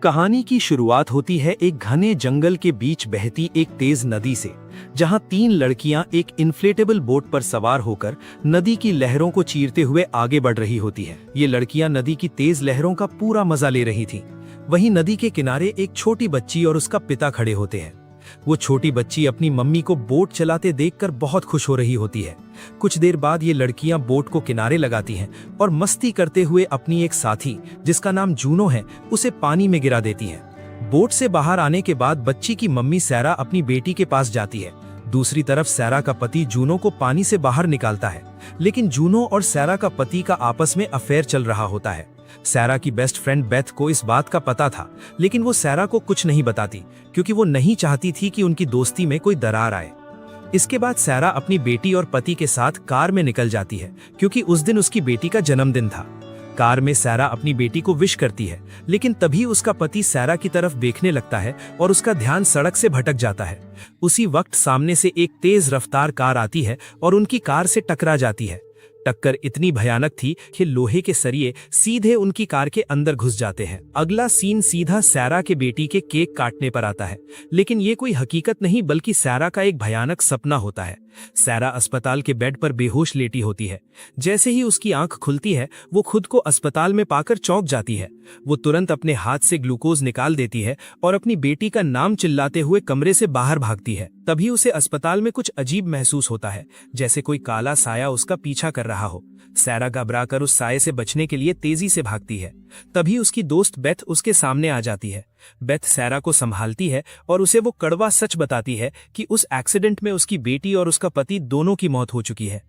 कहानी की शुरुआत होती है एक घने जंगल के बीच बहती एक तेज नदी से, जहां तीन लड़कियां एक इन्फ्लेटेबल बोट पर सवार होकर नदी की लहरों को चीरते हुए आगे बढ़ रही होती है। ये लड़कियां नदी की तेज लहरों का पूरा मजा ले रही थीं। वहीं नदी के किनारे एक छोटी बच्ची और उसका पिता खड़े होते हैं। वो छोटी बच्ची अपनी मम्मी को बोट चलाते देखकर बहुत खुश हो रही होती है। कुछ देर बाद ये लड़कियां बोट को किनारे लगाती हैं और मस्ती करते हुए अपनी एक साथी, जिसका नाम जूनो है, उसे पानी में गिरा देती हैं। बोट से बाहर आने के बाद बच्ची की मम्मी सैरा अपनी बेटी के पास जाती है। दूसरी तरफ सैरा का पति जूनो को पानी से बाहर निकालता है, लेकिन जूनो और सैरा का पति का आपस में अफेयर चल रहा होता है। सैरा की बेस्ट फ्रेंड बेथ को इस बात का पता था, लेकिन वो सैरा को कुछ नहीं बताती, क्योंकि वो नहीं चाहती थी कि उनकी दोस्ती में कोई दरार आए। इसके बाद सैरा अपनी बेटी और पति के साथ कार में निकल जाती है, क्योंकि उस दिन उसकी बेटी का जन्मदिन था। कार में सैरा अपनी बेटी को विश करती है, लेकिन तभी उसका पति सैरा की तरफ देखने लगता है और उसका ध्यान सड़क से भटक जाता है। उसी वक्त सामने से एक तेज रफ्तार कार आती है और उनकी कार से टकरा जाती है। टक्कर इतनी भयानक थी कि लोहे के सरिये सीधे उनकी कार के अंदर घुस जाते हैं। अगला सीन सीधा सैरा के बेटी के केक काटने पर आता है, लेकिन ये कोई हकीकत नहीं बल्कि सैरा का एक भयानक सपना होता है। सैरा अस्पताल के बेड पर बेहोश लेटी होती है। जैसे ही उसकी आंख खुलती है, वो खुद को अस्पताल में पाकर चौंक जाती है। वो तुरंत अपने हाथ से ग्लूकोज निकाल देती है और अपनी बेटी का नाम चिल्लाते हुए कमरे से बाहर भागती है। तभी उसे अस्पताल में कुछ अजीब महसूस होता है, जैसे कोई काला साया उसका पीछा कर रहा हो। सैरा घबराकर उस साये से बचने के लिए तेजी से भागती है। तभी उसकी दोस्त बेथ उसके सामने आ जाती है। बेथ सैरा को संभालती है और उसे वो कड़वा सच बताती है कि उस एक्सीडेंट में उसकी बेटी और उसका पति दोनों की मौत हो चुकी है।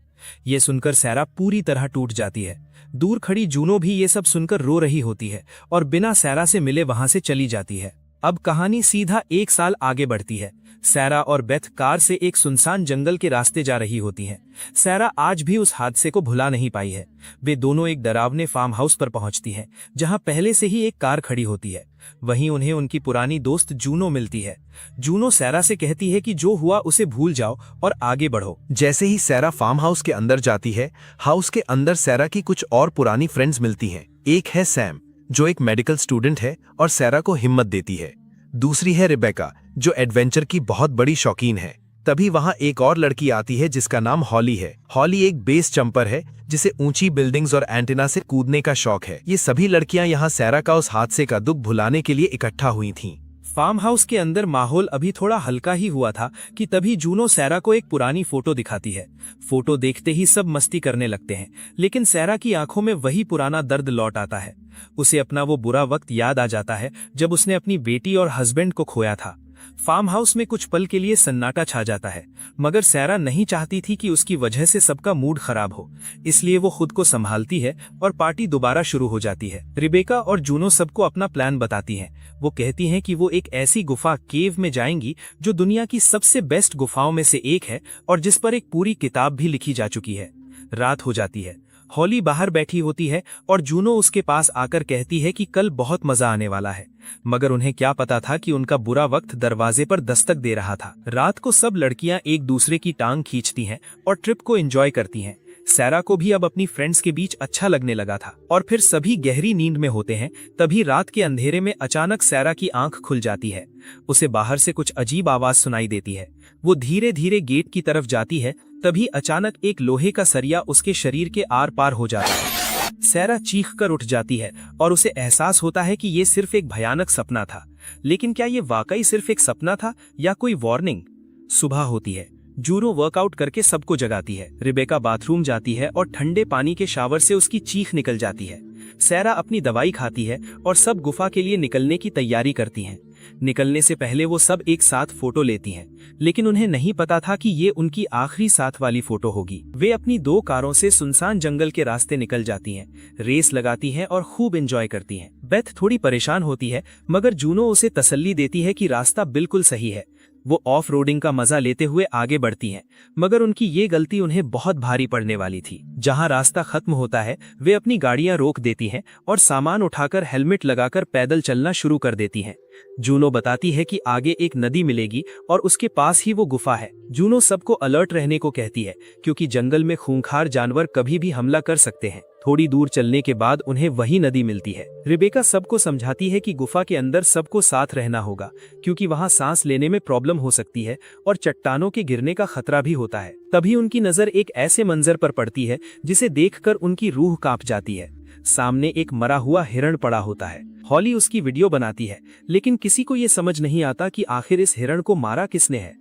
ये सुनकर सैरा पूरी तरह टूट जाती है। दूर खड़ी जूनो भी ये सब सुनकर रो रही होती है और बिना सैरा से मिले वहां से चली जाती है। अब कहानी सीधा 1 साल आगे बढ़ती है। सैरा और बेथ कार से एक सुनसान जंगल के रास्ते जा रही होती हैं। सैरा आज भी उस हादसे को भुला नहीं पाई है। वे दोनों एक डरावने फार्म हाउस पर पहुंचती हैं, जहां पहले से ही एक कार खड़ी होती है। वहीं उन्हें उनकी पुरानी दोस्त जूनो मिलती है। जूनो सैरा से कहती है कि जो हुआ उसे भूल जाओ और आगे बढ़ो। जैसे ही सैरा फार्म हाउस के अंदर जाती है, हाउस के अंदर सैरा की कुछ और पुरानी फ्रेंड्स मिलती हैं। एक है सैम, जो एक मेडिकल स्टूडेंट है और सैरा को हिम्मत देती है। दूसरी है रिबेका, जो एडवेंचर की बहुत बड़ी शौकीन है। तभी वहां एक और लड़की आती है जिसका नाम हॉली है। हॉली एक बेस जंपर है, जिसे ऊंची बिल्डिंग्स और एंटेना से कूदने का शौक है। ये सभी लड़कियां यहाँ सैरा का उस हादसे का दुख भुलाने के लिए इकट्ठा हुई थीं। फार्म हाउस के अंदर माहौल अभी थोड़ा हल्का ही हुआ था कि तभी जूनो सैरा को एक पुरानी फोटो दिखाती है। फोटो देखते ही सब मस्ती करने लगते हैं, लेकिन सैरा की आंखों में वही पुराना दर्द लौट आता है। उसे अपना वो बुरा वक्त याद आ जाता है जब उसने अपनी बेटी और हस्बैंड को खोया था। फार्म हाउस में कुछ पल के लिए सन्नाटा छा जाता है, मगर सैरा नहीं चाहती थी कि उसकी वजह से सबका मूड खराब हो, इसलिए वो खुद को संभालती है और पार्टी दोबारा शुरू हो जाती है। रिबेका और जूनो सबको अपना प्लान बताती हैं। वो कहती हैं कि वो एक ऐसी गुफा केव में जाएंगी जो दुनिया की सबसे बेस्ट गुफाओं में से एक है और जिस पर एक पूरी किताब भी लिखी जा चुकी है। रात हो जाती है। हॉली बाहर बैठी होती है और जूनो उसके पास आकर कहती है कि कल बहुत मजा आने वाला है, मगर उन्हें क्या पता था कि उनका बुरा वक्त दरवाजे पर दस्तक दे रहा था। रात को सब लड़कियां एक दूसरे की टांग खींचती हैं और ट्रिप को एंजॉय करती हैं। सैरा को भी अब अपनी फ्रेंड्स के बीच अच्छा लगने लगा था और फिर सभी गहरी नींद में होते हैं। तभी रात के अंधेरे में अचानक सैरा की आंख खुल जाती है। उसे बाहर से कुछ अजीब आवाज सुनाई देती है। वो धीरे धीरे गेट की तरफ जाती है। तभी अचानक एक लोहे का सरिया उसके शरीर के आर पार हो जाता है। सैरा चीख कर उठ जाती है और उसे एहसास होता है कि ये सिर्फ एक भयानक सपना था। लेकिन क्या ये वाकई सिर्फ एक सपना था या कोई वार्निंग? सुबह होती है। जूनो वर्कआउट करके सबको जगाती है। रिबेका बाथरूम जाती है और ठंडे पानी के शावर से उसकी चीख निकल जाती है। सैरा अपनी दवाई खाती है और सब गुफा के लिए निकलने की तैयारी करती हैं। निकलने से पहले वो सब एक साथ फोटो लेती हैं, लेकिन उन्हें नहीं पता था कि ये उनकी आखिरी साथ वाली फोटो होगी। वे अपनी 2 कारों से सुनसान जंगल के रास्ते निकल जाती हैं, रेस लगाती हैं और खूब एंजॉय करती हैं। बेथ थोड़ी परेशान होती है, मगर जूनो उसे तसल्ली देती है कि रास्ता बिल्कुल सही है। वो ऑफ रोडिंग का मजा लेते हुए आगे बढ़ती हैं, मगर उनकी ये गलती उन्हें बहुत भारी पड़ने वाली थी। जहां रास्ता खत्म होता है, वे अपनी गाड़ियां रोक देती हैं और सामान उठाकर हेलमेट लगाकर पैदल चलना शुरू कर देती हैं। जूनो बताती है कि आगे एक नदी मिलेगी और उसके पास ही वो गुफा है। जूनो सबको अलर्ट रहने को कहती है, क्योंकि जंगल में खूंखार जानवर कभी भी हमला कर सकते हैं। थोड़ी दूर चलने के बाद उन्हें वही नदी मिलती है। रिबेका सबको समझाती है कि गुफा के अंदर सबको साथ रहना होगा, क्योंकि वहां सांस लेने में प्रॉब्लम हो सकती है और चट्टानों के गिरने का खतरा भी होता है। तभी उनकी नजर एक ऐसे मंजर पर पड़ती है जिसे देखकर उनकी रूह कांप जाती है। सामने एक मरा हुआ हिरण पड़ा होता है। हॉली उसकी वीडियो बनाती है, लेकिन किसी को ये समझ नहीं आता कि आखिर इस हिरण को मारा किसने है।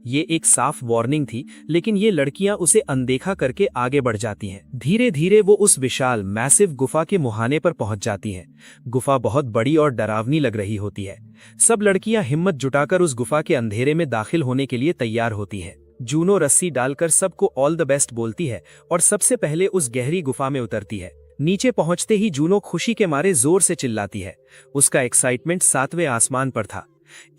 ये एक साफ वार्निंग थी, लेकिन ये लड़कियां उसे अनदेखा करके आगे बढ़ जाती हैं। धीरे धीरे वो उस विशाल मैसिव गुफा के मुहाने पर पहुंच जाती हैं। गुफा बहुत बड़ी और डरावनी लग रही होती है। सब लड़कियां हिम्मत जुटाकर उस गुफा के अंधेरे में दाखिल होने के लिए तैयार होती है। जूनो रस्सी डालकर सबको ऑल द बेस्ट बोलती है और सबसे पहले उस गहरी गुफा में उतरती है। नीचे पहुंचते ही जूनो खुशी के मारे जोर से चिल्लाती है। उसका एक्साइटमेंट 7वें आसमान पर था।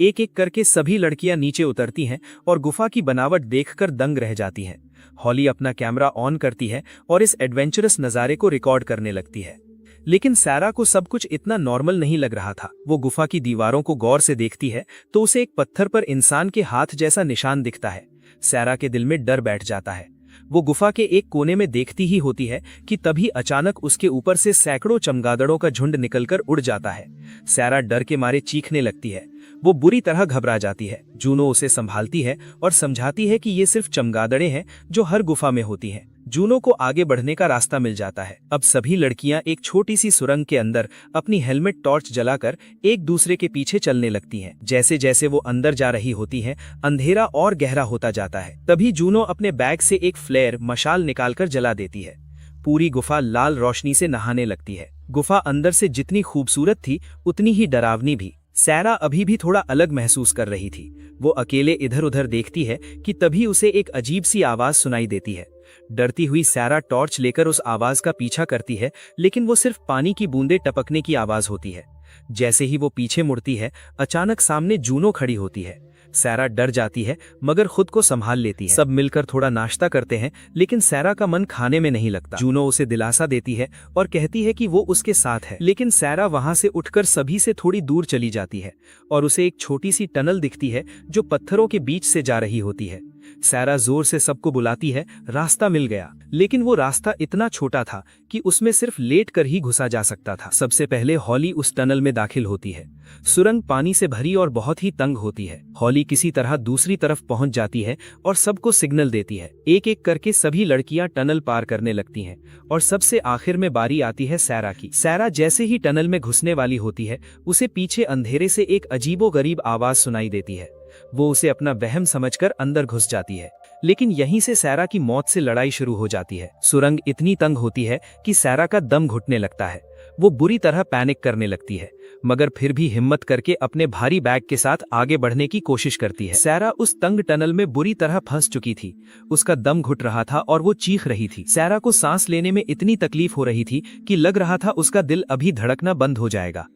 एक एक करके सभी लड़कियां नीचे उतरती हैं और गुफा की बनावट देखकर दंग रह जाती हैं। हॉली अपना कैमरा ऑन करती है और इस एडवेंचरस नज़ारे को रिकॉर्ड करने लगती है। लेकिन सैरा को सब कुछ इतना नॉर्मल नहीं लग रहा था। वो गुफा की दीवारों को गौर से देखती है तो उसे एक पत्थर पर इंसान के हाथ जैसा निशान दिखता है। सैरा के दिल में डर बैठ जाता है। वो गुफा के एक कोने में देखती ही होती है कि तभी अचानक उसके ऊपर से सैकड़ों चमगादड़ों का झुंड निकलकर उड़ जाता है। सैरा डर के मारे चीखने लगती है। वो बुरी तरह घबरा जाती है। जूनो उसे संभालती है और समझाती है कि ये सिर्फ चमगादड़ें हैं जो हर गुफा में होती हैं। जूनो को आगे बढ़ने का रास्ता मिल जाता है। अब सभी लड़कियां एक छोटी सी सुरंग के अंदर अपनी हेलमेट टॉर्च जलाकर एक दूसरे के पीछे चलने लगती हैं। जैसे जैसे वो अंदर जा रही होती हैं, अंधेरा और गहरा होता जाता है। तभी जूनो अपने बैग से एक फ्लेयर मशाल निकालकर जला देती है। पूरी गुफा लाल रोशनी से नहाने लगती है। गुफा अंदर से जितनी खूबसूरत थी उतनी ही डरावनी भी। सैरा अभी भी थोड़ा अलग महसूस कर रही थी। वो अकेले इधर उधर देखती है कि तभी उसे एक अजीब सी आवाज सुनाई देती है। डरती हुई सैरा टॉर्च लेकर उस आवाज का पीछा करती है, लेकिन वो सिर्फ पानी की बूंदें टपकने की आवाज होती है। जैसे ही वो पीछे मुड़ती है, अचानक सामने जूनो खड़ी होती है। सैरा डर जाती है मगर खुद को संभाल लेती है। सब मिलकर थोड़ा नाश्ता करते हैं, लेकिन सैरा का मन खाने में नहीं लगता। जूनो उसे दिलासा देती है और कहती है कि वो उसके साथ है, लेकिन सैरा वहां से उठकर सभी से थोड़ी दूर चली जाती है और उसे एक छोटी सी टनल दिखती है जो पत्थरों के बीच से जा रही होती है। सैरा जोर से सबको बुलाती है, रास्ता मिल गया। लेकिन वो रास्ता इतना छोटा था कि उसमें सिर्फ लेट कर ही घुसा जा सकता था। सबसे पहले हॉली उस टनल में दाखिल होती है। सुरंग पानी से भरी और बहुत ही तंग होती है। हॉली किसी तरह दूसरी तरफ पहुंच जाती है और सबको सिग्नल देती है। एक एक करके सभी लड़कियां टनल पार करने लगती हैं और सबसे आखिर में बारी आती है सैरा की। सैरा जैसे ही टनल में घुसने वाली होती है, उसे पीछे अंधेरे से एक अजीबोगरीब आवाज सुनाई देती है। वो उसे अपना वहम समझकर अंदर घुस जाती है, लेकिन यहीं से सैरा की मौत से लड़ाई शुरू हो जाती है। सुरंग इतनी तंग होती है कि सैरा का दम घुटने लगता है। वो बुरी तरह पैनिक करने लगती है, मगर फिर भी हिम्मत करके अपने भारी बैग के साथ आगे बढ़ने की कोशिश करती है। सैरा उस तंग टनल में बुरी तरह फंस चुकी थी। उसका दम घुट रहा था और वो चीख रही थी। सैरा को सांस लेने में इतनी तकलीफ हो रही थी कि लग रहा था उसका दिल अभी धड़कना बंद हो जाएगा।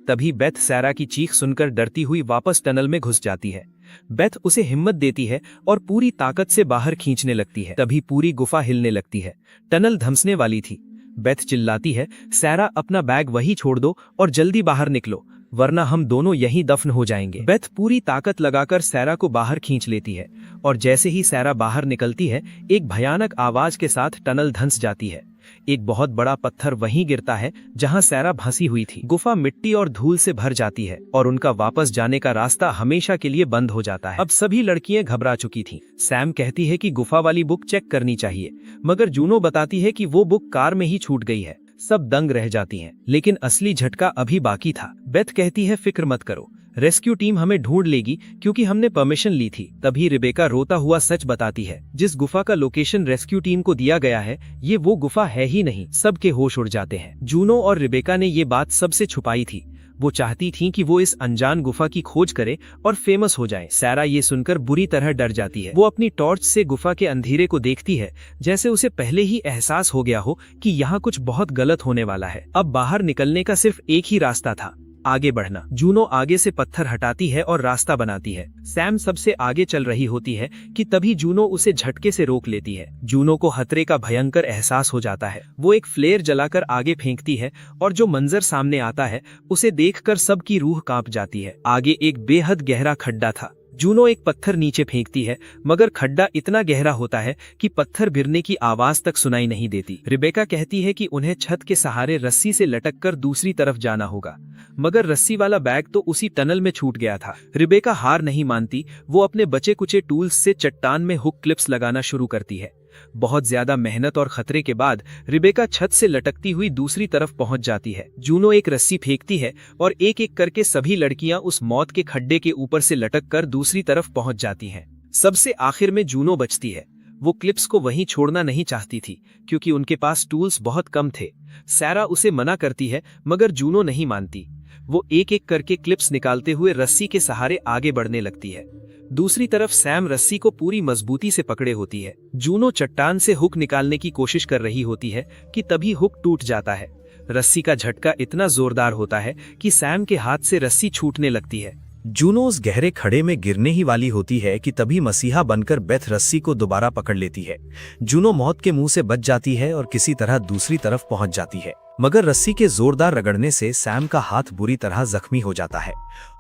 तभी बेथ सैरा की चीख सुनकर डरती हुई वापस टनल में घुस जाती है। बेथ उसे हिम्मत देती है और पूरी ताकत से बाहर खींचने लगती है। तभी पूरी गुफा हिलने लगती है। टनल धंसने वाली थी। बेथ चिल्लाती है, सैरा अपना बैग वहीं छोड़ दो और जल्दी बाहर निकलो, वरना हम दोनों यहीं दफन हो जाएंगे। बेथ पूरी ताकत लगाकर सैरा को बाहर खींच लेती है और जैसे ही सैरा बाहर निकलती है, एक भयानक आवाज के साथ टनल धंस जाती है। एक बहुत बड़ा पत्थर वहीं गिरता है जहां सैरा फंसी हुई थी। गुफा मिट्टी और धूल से भर जाती है और उनका वापस जाने का रास्ता हमेशा के लिए बंद हो जाता है। अब सभी लड़कियां घबरा चुकी थीं। सैम कहती है कि गुफा वाली बुक चेक करनी चाहिए, मगर जूनो बताती है कि वो बुक कार में ही छूट गई है। सब दंग रह जाती हैं, लेकिन असली झटका अभी बाकी था। बेथ कहती है, फिक्र मत करो, रेस्क्यू टीम हमें ढूंढ लेगी क्योंकि हमने परमिशन ली थी। तभी रिबेका रोता हुआ सच बताती है, जिस गुफा का लोकेशन रेस्क्यू टीम को दिया गया है, ये वो गुफा है ही नहीं। सबके होश उड़ जाते हैं। जूनो और रिबेका ने ये बात सबसे छुपाई थी। वो चाहती थीं कि वो इस अनजान गुफा की खोज करे और फेमस हो जाए। सैरा ये सुनकर बुरी तरह डर जाती है। वो अपनी टॉर्च से गुफा के अंधेरे को देखती है, जैसे उसे पहले ही एहसास हो गया हो कि यहाँ कुछ बहुत गलत होने वाला है। अब बाहर निकलने का सिर्फ एक ही रास्ता था, आगे बढ़ना। जूनो आगे से पत्थर हटाती है और रास्ता बनाती है। सैम सबसे आगे चल रही होती है कि तभी जूनो उसे झटके से रोक लेती है। जूनो को खतरे का भयंकर एहसास हो जाता है। वो एक फ्लेयर जलाकर आगे फेंकती है और जो मंजर सामने आता है उसे देखकर सबकी रूह कांप जाती है। आगे एक बेहद गहरा खड्डा था जूनो एक पत्थर नीचे फेंकती है, मगर खड्डा इतना गहरा होता है कि पत्थर गिरने की आवाज तक सुनाई नहीं देती। रिबेका कहती है कि उन्हें छत के सहारे रस्सी से लटककर दूसरी तरफ जाना होगा, मगर रस्सी वाला बैग तो उसी टनल में छूट गया था। रिबेका हार नहीं मानती, वो अपने बचे कुचे टूल्स से चट्टान में हुक क्लिप्स लगाना शुरू करती है। बहुत ज्यादा मेहनत और खतरे के बाद रिबेका छत से लटकती हुई दूसरी तरफ पहुंच जाती है। जूनो एक रस्सी फेंकती है और एक एक करके सभी लड़कियां उस मौत के खड्डे के ऊपर से लटककर दूसरी तरफ पहुंच जाती हैं। सबसे आखिर में जूनो बचती है। वो क्लिप्स को वहीं छोड़ना नहीं चाहती थी, क्योंकि उनके पास टूल्स बहुत कम थे। सैरा उसे मना करती है, मगर जूनो नहीं मानती। वो एक एक करके क्लिप्स निकालते हुए रस्सी के सहारे आगे बढ़ने लगती है। दूसरी तरफ सैम रस्सी को पूरी मजबूती से पकड़े होती है। जूनो चट्टान से हुक निकालने की कोशिश कर रही होती है कि तभी हुक टूट जाता है। रस्सी का झटका इतना जोरदार होता है कि सैम के हाथ से रस्सी छूटने लगती है। जूनो उस गहरे खड़े में गिरने ही वाली होती है कि तभी मसीहा बनकर बेथ रस्सी को दोबारा पकड़ लेती है। जूनो मौत के मुंह से बच जाती है और किसी तरह दूसरी तरफ पहुंच जाती है, मगर रस्सी के जोरदार रगड़ने से सैम का हाथ बुरी तरह जख्मी हो जाता है।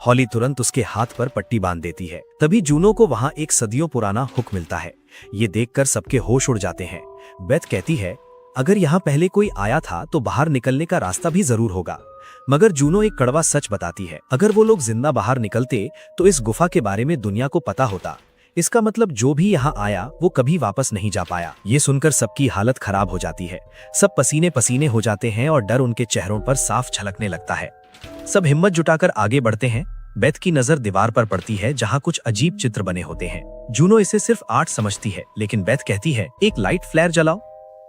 हॉली तुरंत उसके हाथ पर पट्टी बांध देती है। तभी जूनो को वहां एक सदियों पुराना हुक मिलता है। ये देखकर सबके होश उड़ जाते हैं। बेथ कहती है, अगर यहाँ पहले कोई आया था तो बाहर निकलने का रास्ता भी जरूर होगा। मगर जूनो एक कड़वा सच बताती है, अगर वो लोग जिंदा बाहर निकलते तो इस गुफा के बारे में दुनिया को पता होता। इसका मतलब जो भी यहाँ आया वो कभी वापस नहीं जा पाया। ये सुनकर सबकी हालत खराब हो जाती है। सब पसीने पसीने हो जाते हैं और डर उनके चेहरों पर साफ झलकने लगता है। सब हिम्मत जुटाकर आगे बढ़ते हैं। बेथ की नजर दीवार पर पड़ती है, जहाँ कुछ अजीब चित्र बने होते हैं। जूनो इसे सिर्फ आर्ट समझती है, लेकिन बेथ कहती है, एक लाइट फ्लेयर जलाओ।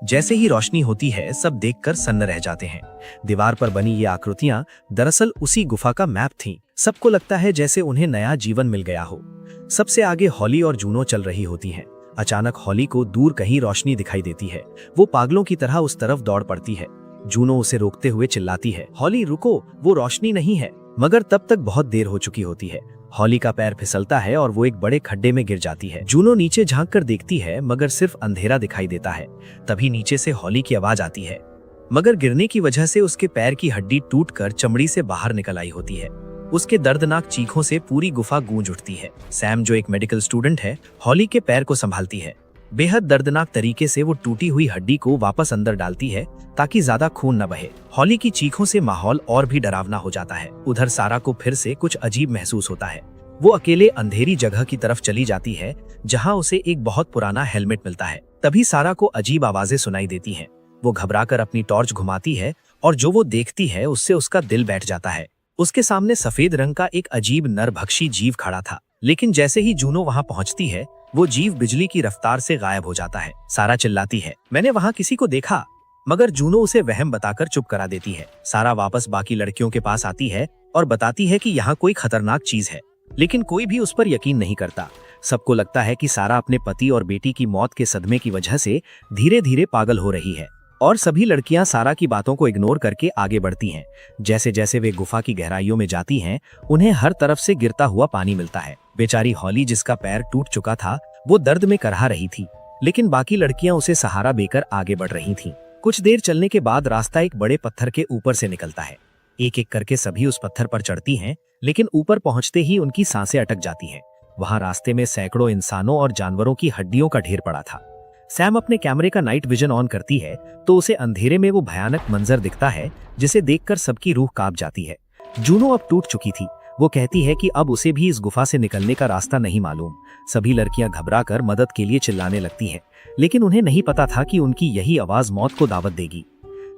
जैसे ही रोशनी होती है, सब देखकर सन्न रह जाते हैं। दीवार पर बनी ये आकृतियां दरअसल उसी गुफा का मैप थीं। सबको लगता है जैसे उन्हें नया जीवन मिल गया हो। सबसे आगे हॉली और जूनो चल रही होती हैं। अचानक हॉली को दूर कहीं रोशनी दिखाई देती है। वो पागलों की तरह उस तरफ दौड़ पड़ती है। जूनो उसे रोकते हुए चिल्लाती है, हॉली रुको, वो रोशनी नहीं है। मगर तब तक बहुत देर हो चुकी होती है। हॉली का पैर फिसलता है और वो एक बड़े खड्डे में गिर जाती है। जूनो नीचे झांक कर देखती है, मगर सिर्फ अंधेरा दिखाई देता है। तभी नीचे से हॉली की आवाज आती है, मगर गिरने की वजह से उसके पैर की हड्डी टूटकर चमड़ी से बाहर निकल आई होती है। उसके दर्दनाक चीखों से पूरी गुफा गूंज उठती है। सैम, जो एक मेडिकल स्टूडेंट है, हॉली के पैर को संभालती है। बेहद दर्दनाक तरीके से वो टूटी हुई हड्डी को वापस अंदर डालती है ताकि ज्यादा खून न बहे। हॉली की चीखों से माहौल और भी डरावना हो जाता है। उधर सारा को फिर से कुछ अजीब महसूस होता है। वो अकेले अंधेरी जगह की तरफ चली जाती है, जहां उसे एक बहुत पुराना हेलमेट मिलता है। तभी सारा को अजीब आवाजें सुनाई देती हैं। वो घबराकर अपनी टॉर्च घुमाती है और जो वो देखती है उससे उसका दिल बैठ जाता है। उसके सामने सफेद रंग का एक अजीब नरभक्षी जीव खड़ा था, लेकिन जैसे ही जूनो वहां पहुंचती है, वो जीव बिजली की रफ्तार से गायब हो जाता है। सारा चिल्लाती है, मैंने वहां किसी को देखा, मगर जूनो उसे वहम बताकर चुप करा देती है। सारा वापस बाकी लड़कियों के पास आती है और बताती है कि यहाँ कोई खतरनाक चीज है, लेकिन कोई भी उस पर यकीन नहीं करता। सबको लगता है कि सारा अपने पति और बेटी की मौत के सदमे की वजह से धीरे धीरे पागल हो रही है, और सभी लड़कियां सारा की बातों को इग्नोर करके आगे बढ़ती हैं। जैसे जैसे वे गुफा की गहराइयों में जाती हैं, उन्हें हर तरफ से गिरता हुआ पानी मिलता है। बेचारी हॉली, जिसका पैर टूट चुका था, वो दर्द में करहा रही थी, लेकिन बाकी लड़कियां उसे सहारा देकर आगे बढ़ रही थीं। कुछ देर चलने के बाद रास्ता एक बड़े पत्थर के ऊपर से निकलता है। एक एक करके सभी उस पत्थर पर चढ़ती हैं, लेकिन ऊपर पहुंचते ही उनकी सांसें अटक जाती हैं। वहां रास्ते में सैकड़ों इंसानों और जानवरों की हड्डियों का ढेर पड़ा था। सैम अपने कैमरे का नाइट विजन ऑन करती है तो उसे अंधेरे में वो भयानक मंजर दिखता है, जिसे देखकर सबकी रूह कांप जाती है। जूनो अब टूट चुकी थी। वो कहती है कि अब उसे भी इस गुफा से निकलने का रास्ता नहीं मालूम। सभी लड़कियां घबराकर मदद के लिए चिल्लाने लगती हैं, लेकिन उन्हें नहीं पता था कि उनकी यही आवाज मौत को दावत देगी।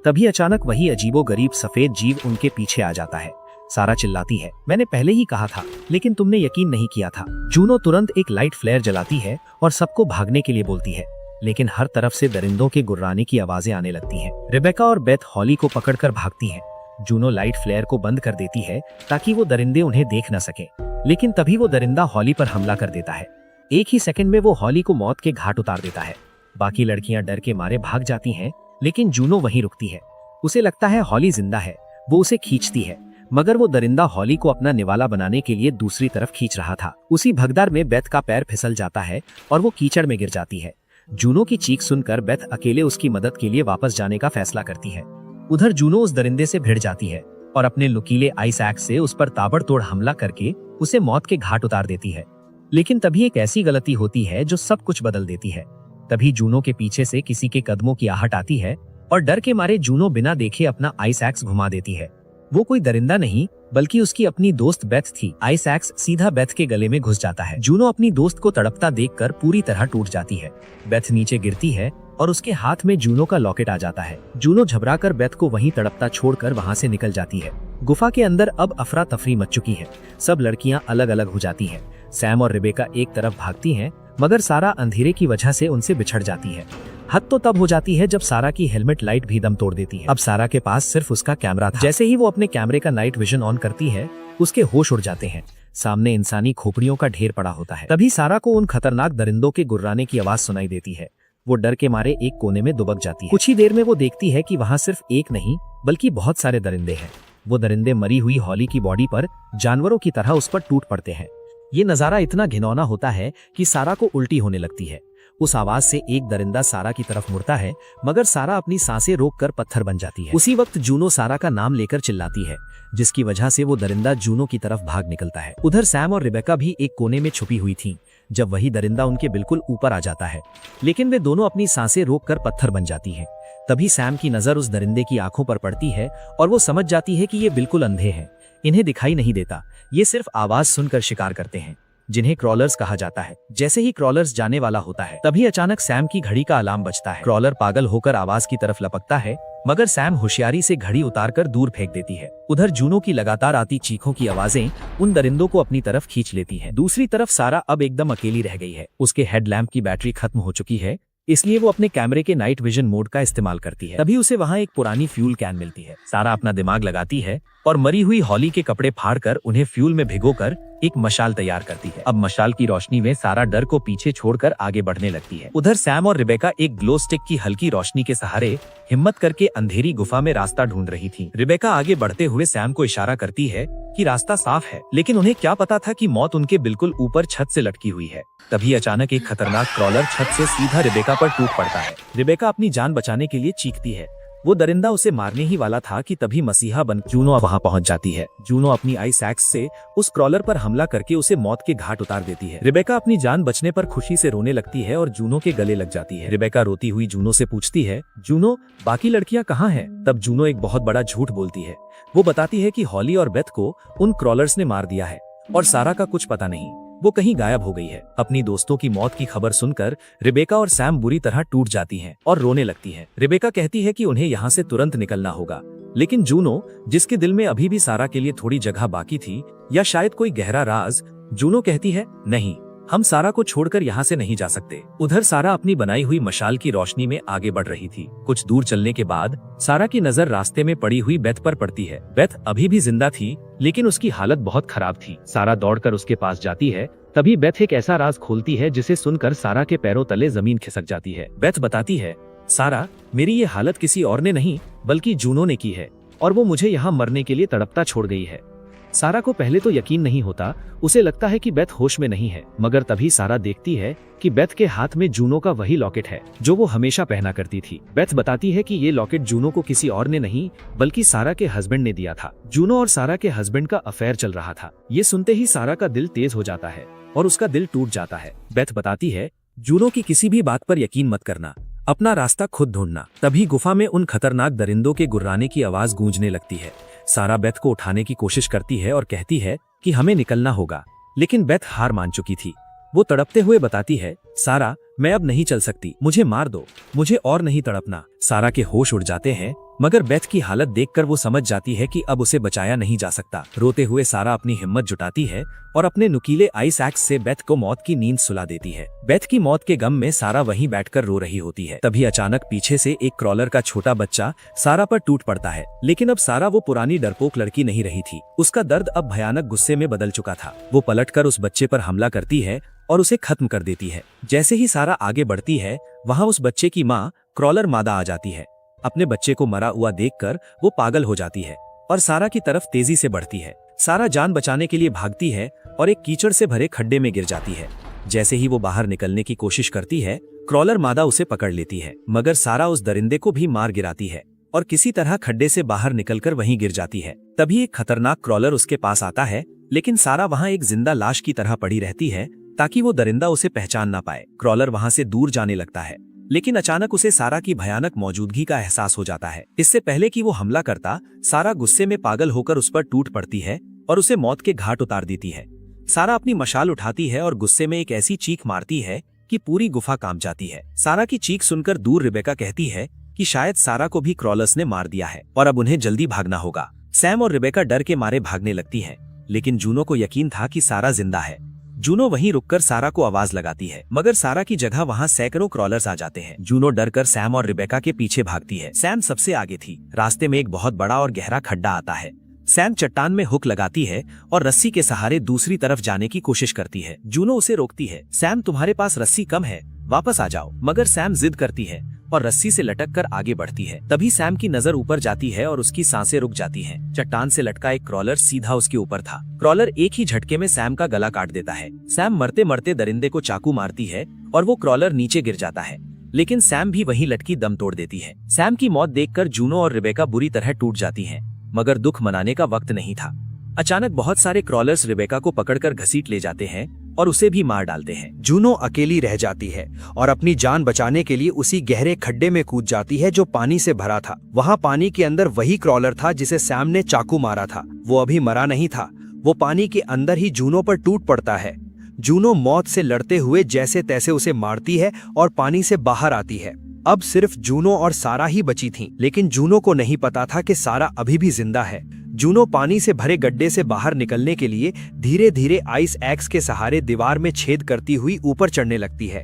तभी अचानक वही अजीबोगरीब सफेद जीव उनके पीछे आ जाता है। सारा चिल्लाती है, मैंने पहले ही कहा था, लेकिन तुमने यकीन नहीं किया था। जूनो तुरंत एक लाइट फ्लेयर जलाती है और सबको भागने के लिए बोलती है, लेकिन हर तरफ से दरिंदों के गुर्राने की आवाजें आने लगती हैं। रिबेका और बेथ हॉली को पकड़कर भागती हैं। जूनो लाइट फ्लेयर को बंद कर देती है ताकि वो दरिंदे उन्हें देख न सके, लेकिन तभी वो दरिंदा हॉली पर हमला कर देता है। एक ही सेकंड में वो हॉली को मौत के घाट उतार देता है। बाकी लड़कियां डर के मारे भाग जाती हैं, लेकिन जूनो वहीं रुकती है। उसे लगता है हॉली जिंदा है। वो उसे खींचती है, मगर वो दरिंदा हॉली को अपना निवाला बनाने के लिए दूसरी तरफ खींच रहा था। उसी भगदड़ में बेथ का पैर फिसल जाता है और वो कीचड़ में गिर जाती है। जूनो की चीख सुनकर बेथ अकेले उसकी मदद के लिए वापस जाने का फैसला करती है। उधर जूनो उस दरिंदे से भिड़ जाती है और अपने नुकीले आइस एक्स से उस पर ताबड़तोड़ हमला करके उसे मौत के घाट उतार देती है। लेकिन तभी एक ऐसी गलती होती है जो सब कुछ बदल देती है। तभी जूनो के पीछे से किसी के कदमों की आहट आती है और डर के मारे जूनो बिना देखे अपना आइस एक्स घुमा देती है। वो कोई दरिंदा नहीं बल्कि उसकी अपनी दोस्त बेथ थी। आइस एक्स सीधा बेथ के गले में घुस जाता है। जूनो अपनी दोस्त को तड़पता देखकर पूरी तरह टूट जाती है। बेथ नीचे गिरती है और उसके हाथ में जूनो का लॉकेट आ जाता है। जूनो घबराकर बेथ को वहीं तड़पता छोड़कर वहां से निकल जाती है। गुफा के अंदर अब अफरा तफरी मच चुकी है। सब लड़कियां अलग अलग हो जाती हैं। सैम और रिबेका एक तरफ भागती हैं, मगर सारा अंधेरे की वजह से उनसे बिछड़ जाती है। हद तो तब हो जाती है जब सारा की हेलमेट लाइट भी दम तोड़ देती है। अब सारा के पास सिर्फ उसका कैमरा था। जैसे ही वो अपने कैमरे का नाइट विजन ऑन करती है, उसके होश उड़ जाते हैं। सामने इंसानी खोपड़ियों का ढेर पड़ा होता है। तभी सारा को उन खतरनाक दरिंदों के गुर्राने की आवाज सुनाई देती है। वो डर के मारे एक कोने में दुबक जाती है। कुछ ही देर में वो देखती है कि वहाँ सिर्फ एक नहीं बल्कि बहुत सारे दरिंदे हैं। वो दरिंदे मरी हुई हॉली की बॉडी पर जानवरों की तरह उस पर टूट पड़ते हैं। ये नजारा इतना घिनौना होता है कि सारा को उल्टी होने लगती है। उस आवाज से एक दरिंदा सारा की तरफ मुड़ता है, मगर सारा अपनी सांसें रोककर पत्थर बन जाती है। उसी वक्त जूनो सारा का नाम लेकर चिल्लाती है, जिसकी वजह से वो दरिंदा जूनो की तरफ भाग निकलता है। उधर सैम और रिबेका भी एक कोने में छुपी हुई थीं, जब वही दरिंदा उनके बिल्कुल ऊपर आ जाता है। लेकिन वे दोनों अपनी सांसें रोककर पत्थर बन जाती हैं। तभी सैम की नजर उस दरिंदे की आंखों पर पड़ती है और वो समझ जाती है कि ये बिल्कुल अंधे हैं। इन्हें दिखाई नहीं देता, ये सिर्फ आवाज सुनकर शिकार करते हैं, जिन्हें क्रॉलर्स कहा जाता है। जैसे ही क्रॉलर्स जाने वाला होता है, तभी अचानक सैम की घड़ी का अलार्म बजता है। क्रॉलर पागल होकर आवाज की तरफ लपकता है, मगर सैम होशियारी से घड़ी उतारकर दूर फेंक देती है। उधर जूनो की लगातार आती चीखों की आवाजें उन दरिंदों को अपनी तरफ खींच लेती हैं। दूसरी तरफ सारा अब एकदम अकेली रह गई है। उसके हेडलैम्प की बैटरी खत्म हो चुकी है, इसलिए वो अपने कैमरे के नाइट विजन मोड का इस्तेमाल करती है। तभी उसे वहाँ एक पुरानी फ्यूल कैन मिलती है। सारा अपना दिमाग लगाती है और मरी हुई हॉली के कपड़े फाड़कर उन्हें फ्यूल में भिगोकर एक मशाल तैयार करती है। अब मशाल की रोशनी में सारा डर को पीछे छोड़कर आगे बढ़ने लगती है। उधर सैम और रिबेका एक ग्लो स्टिक की हल्की रोशनी के सहारे हिम्मत करके अंधेरी गुफा में रास्ता ढूंढ रही थी। रिबेका आगे बढ़ते हुए सैम को इशारा करती है कि रास्ता साफ है, लेकिन उन्हें क्या पता था कि मौत उनके बिल्कुल ऊपर छत से लटकी हुई है। तभी अचानक एक खतरनाक क्रॉलर छत से सीधा रिबेका पर टूट पड़ता है। रिबेका अपनी जान बचाने के लिए चीखती है। वो दरिंदा उसे मारने ही वाला था कि तभी मसीहा बन जूनो वहां पहुंच जाती है। जूनो अपनी आइस एक्स से उस क्रॉलर पर हमला करके उसे मौत के घाट उतार देती है। रिबेका अपनी जान बचने पर खुशी से रोने लगती है और जूनो के गले लग जाती है। रिबेका रोती हुई जूनो से पूछती है, जूनो बाकी लड़कियां कहाँ हैं? तब जूनो एक बहुत बड़ा झूठ बोलती है। वो बताती है कि हॉली और बेथ को उन क्रॉलर्स ने मार दिया है और सारा का कुछ पता नहीं, वो कहीं गायब हो गई है। अपनी दोस्तों की मौत की खबर सुनकर रिबेका और सैम बुरी तरह टूट जाती हैं और रोने लगती हैं। रिबेका कहती है कि उन्हें यहाँ से तुरंत निकलना होगा, लेकिन जूनो, जिसके दिल में अभी भी सारा के लिए थोड़ी जगह बाकी थी या शायद कोई गहरा राज, जूनो कहती है, नहीं, हम सारा को छोड़कर यहाँ से नहीं जा सकते। उधर सारा अपनी बनाई हुई मशाल की रोशनी में आगे बढ़ रही थी। कुछ दूर चलने के बाद सारा की नजर रास्ते में पड़ी हुई बेथ पर पड़ती है। बेथ अभी भी जिंदा थी, लेकिन उसकी हालत बहुत खराब थी। सारा दौड़कर उसके पास जाती है। तभी बेथ एक ऐसा राज खोलती है जिसे सुनकर सारा के पैरों तले जमीन खिसक जाती है। बेथ बताती है, सारा, मेरी ये हालत किसी और ने नहीं बल्कि जूनो ने की है और वो मुझे यहाँ मरने के लिए तड़पता छोड़ गई है। सारा को पहले तो यकीन नहीं होता, उसे लगता है कि बेथ होश में नहीं है, मगर तभी सारा देखती है कि बेथ के हाथ में जूनो का वही लॉकेट है जो वो हमेशा पहना करती थी। बेथ बताती है कि ये लॉकेट जूनो को किसी और ने नहीं बल्कि सारा के हस्बैंड ने दिया था। जूनो और सारा के हस्बैंड का अफेयर चल रहा था। ये सुनते ही सारा का दिल तेज हो जाता है और उसका दिल टूट जाता है। बेथ बताती है, जूनो की किसी भी बात पर यकीन मत करना, अपना रास्ता खुद ढूंढना। तभी गुफा में उन खतरनाक दरिंदों के गुर्राने की आवाज गूंजने लगती है। सारा बेथ को उठाने की कोशिश करती है और कहती है कि हमें निकलना होगा, लेकिन बेथ हार मान चुकी थी। वो तड़पते हुए बताती है, सारा, मैं अब नहीं चल सकती, मुझे मार दो, मुझे और नहीं तड़पना। सारा के होश उड़ जाते हैं, मगर बेथ की हालत देखकर वो समझ जाती है कि अब उसे बचाया नहीं जा सकता। रोते हुए सारा अपनी हिम्मत जुटाती है और अपने नुकीले आइस एक्स से बेथ को मौत की नींद सुला देती है। बेथ की मौत के गम में सारा वहीं बैठकर रो रही होती है। तभी अचानक पीछे से एक क्रॉलर का छोटा बच्चा सारा पर टूट पड़ता है, लेकिन अब सारा वो पुरानी डरपोक लड़की नहीं रही थी। उसका दर्द अब भयानक गुस्से में बदल चुका था। वो पलटकर उस बच्चे पर हमला करती है और उसे खत्म कर देती है। जैसे ही सारा आगे बढ़ती है, वहाँ उस बच्चे की माँ क्रॉलर मादा आ जाती है। अपने बच्चे को मरा हुआ देखकर वो पागल हो जाती है और सारा की तरफ तेजी से बढ़ती है। सारा जान बचाने के लिए भागती है और एक कीचड़ से भरे खड्डे में गिर जाती है। जैसे ही वो बाहर निकलने की कोशिश करती है, क्रॉलर मादा उसे पकड़ लेती है, मगर सारा उस दरिंदे को भी मार गिराती है और किसी तरह खड्डे से बाहर निकलकर वहीं गिर जाती है। तभी एक खतरनाक क्रॉलर उसके पास आता है, लेकिन सारा वहाँ एक जिंदा लाश की तरह पड़ी रहती है, ताकि वो दरिंदा उसे पहचान ना पाए। क्रॉलर वहां से दूर जाने लगता है, लेकिन अचानक उसे सारा की भयानक मौजूदगी का एहसास हो जाता है। इससे पहले कि वो हमला करता, सारा गुस्से में पागल होकर उस पर टूट पड़ती है और उसे मौत के घाट उतार देती है। सारा अपनी मशाल उठाती है और गुस्से में एक ऐसी चीख मारती है कि पूरी गुफा कांप जाती है। सारा की चीख सुनकर दूर रिबेका कहती है कि शायद सारा को भी क्रॉलर्स ने मार दिया है और अब उन्हें जल्दी भागना होगा। सैम और रिबेका डर के मारे भागने लगती हैं, लेकिन जूनो को यकीन था कि सारा जिंदा है। जूनो वहीं रुककर सारा को आवाज लगाती है, मगर सारा की जगह वहां सैकड़ों क्रॉलर्स आ जाते हैं। जूनो डरकर सैम और रिबेका के पीछे भागती है। सैम सबसे आगे थी। रास्ते में एक बहुत बड़ा और गहरा खड्डा आता है। सैम चट्टान में हुक लगाती है और रस्सी के सहारे दूसरी तरफ जाने की कोशिश करती है। जूनो उसे रोकती है। सैम, तुम्हारे पास रस्सी कम है, वापस आ जाओ। मगर सैम जिद करती है और रस्सी से लटक कर आगे बढ़ती है। तभी सैम की नजर ऊपर जाती है और उसकी सांसें रुक जाती हैं। चट्टान से लटका एक क्रॉलर सीधा उसके ऊपर था। क्रॉलर एक ही झटके में सैम का गला काट देता है। सैम मरते मरते दरिंदे को चाकू मारती है और वो क्रॉलर नीचे गिर जाता है, लेकिन सैम भी वहीं लटकी दम तोड़ देती है। सैम की मौत देखकर जूनो और रिबेका बुरी तरह टूट जाती हैं, मगर दुख मनाने का वक्त नहीं था। अचानक बहुत सारे क्रॉलर्स रिबेका को पकड़कर घसीट ले जाते हैं और उसे भी मार डालते हैं। जूनो अकेली रह जाती है और अपनी जान बचाने के लिए उसी गहरे खड्डे में कूद जाती है जो पानी से भरा था। वहाँ पानी के अंदर वही क्रॉलर था जिसे सैम ने चाकू मारा था। वो अभी मरा नहीं था, वो पानी के अंदर ही जूनो पर टूट पड़ता है। जूनो मौत से लड़ते हुए जैसे तैसे उसे मारती है और पानी से बाहर आती है। अब सिर्फ जूनो और सारा ही बची थीं, लेकिन जूनो को नहीं पता था कि सारा अभी भी जिंदा है। जूनो पानी से भरे गड्ढे से बाहर निकलने के लिए धीरे धीरे आइस एक्स के सहारे दीवार में छेद करती हुई ऊपर चढ़ने लगती है।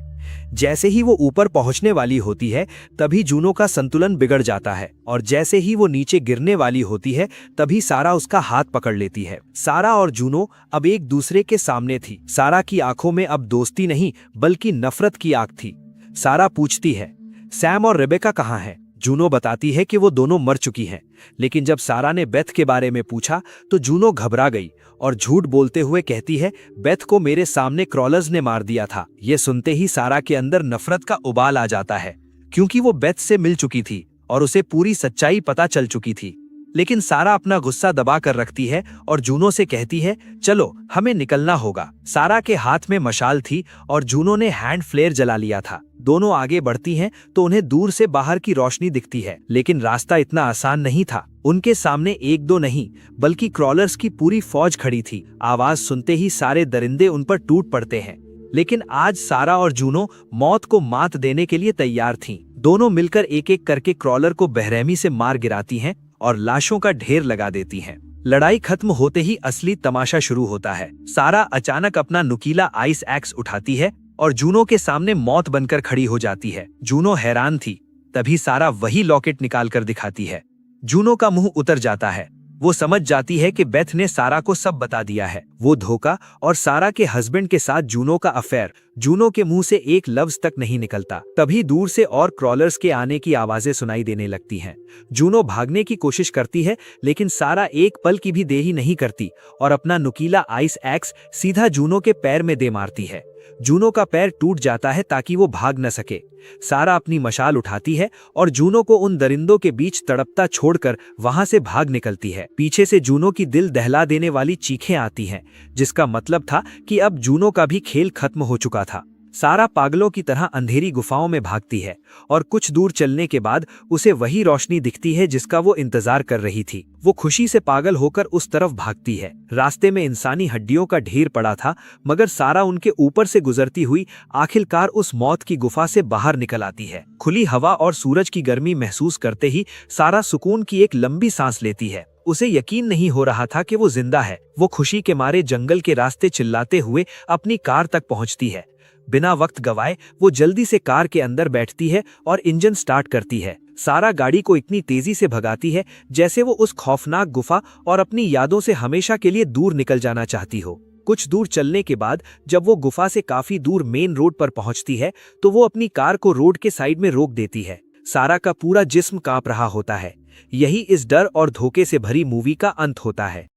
जैसे ही वो ऊपर पहुंचने वाली होती है, तभी जूनो का संतुलन बिगड़ जाता है और जैसे ही वो नीचे गिरने वाली होती है, तभी सारा उसका हाथ पकड़ लेती है। सारा और जूनो अब एक दूसरे के सामने थी। सारा की आंखों में अब दोस्ती नहीं बल्कि नफरत की आग थी। सारा पूछती है, सैम और रेबेका कहाँ हैं? जूनो बताती है कि वो दोनों मर चुकी हैं, लेकिन जब सारा ने बेथ के बारे में पूछा तो जूनो घबरा गई और झूठ बोलते हुए कहती है, बेथ को मेरे सामने क्रॉलर्स ने मार दिया था। ये सुनते ही सारा के अंदर नफरत का उबाल आ जाता है, क्योंकि वो बेथ से मिल चुकी थी और उसे पूरी सच्चाई पता चल चुकी थी। लेकिन सारा अपना गुस्सा दबा कर रखती है और जूनो से कहती है, चलो हमें निकलना होगा। सारा के हाथ में मशाल थी और जूनो ने हैंड फ्लेयर जला लिया था। दोनों आगे बढ़ती हैं तो उन्हें दूर से बाहर की रोशनी दिखती है, लेकिन रास्ता इतना आसान नहीं था। उनके सामने एक दो नहीं बल्कि क्रॉलर्स की पूरी फौज खड़ी थी। आवाज सुनते ही सारे दरिंदे उन पर टूट पड़ते हैं, लेकिन आज सारा और जूनो मौत को मात देने के लिए तैयार थीं। दोनों मिलकर एक एक करके क्रॉलर को बेरहमी से मार गिराती हैं और लाशों का ढेर लगा देती हैं। लड़ाई खत्म होते ही असली तमाशा शुरू होता है। सारा अचानक अपना नुकीला आइस एक्स उठाती है और जूनो के सामने मौत बनकर खड़ी हो जाती है। जूनो हैरान थी, तभी सारा वही लॉकेट निकाल कर दिखाती है। जूनो का मुंह उतर जाता है। वो समझ जाती है कि बेथ ने सारा को सब बता दिया है। वो धोखा और सारा के हस्बैंड के साथ जूनो का अफेयर। जूनो के मुंह से एक लफ्ज तक नहीं निकलता। तभी दूर से और क्रॉलर्स के आने की आवाजें सुनाई देने लगती हैं। जूनो भागने की कोशिश करती है, लेकिन सारा एक पल की भी देरी नहीं करती और अपना नुकीला आइस एक्स सीधा जूनो के पैर में दे मारती है। जूनो का पैर टूट जाता है ताकि वो भाग न सके। सारा अपनी मशाल उठाती है और जूनो को उन दरिंदों के बीच तड़पता छोड़कर वहां से भाग निकलती है। पीछे से जूनो की दिल दहला देने वाली चीखें आती हैं, जिसका मतलब था कि अब जूनो का भी खेल खत्म हो चुका था। सारा पागलों की तरह अंधेरी गुफाओं में भागती है और कुछ दूर चलने के बाद उसे वही रोशनी दिखती है जिसका वो इंतजार कर रही थी। वो खुशी से पागल होकर उस तरफ भागती है। रास्ते में इंसानी हड्डियों का ढेर पड़ा था, मगर सारा उनके ऊपर से गुजरती हुई आखिरकार उस मौत की गुफा से बाहर निकल आती है। खुली हवा और सूरज की गर्मी महसूस करते ही सारा सुकून की एक लंबी सांस लेती है। उसे यकीन नहीं हो रहा था कि वो जिंदा है। वो खुशी के मारे जंगल के रास्ते चिल्लाते हुए अपनी कार तक पहुंचती है। बिना वक्त गवाए वो जल्दी से कार के अंदर बैठती है और इंजन स्टार्ट करती है। सारा गाड़ी को इतनी तेजी से भगाती है जैसे वो उस खौफनाक गुफा और अपनी यादों से हमेशा के लिए दूर निकल जाना चाहती हो। कुछ दूर चलने के बाद जब वो गुफा से काफी दूर मेन रोड पर पहुंचती है तो वो अपनी कार को रोड के साइड में रोक देती है। सारा का पूरा जिस्म कांप रहा होता है। यही इस डर और धोखे से भरी मूवी का अंत होता है।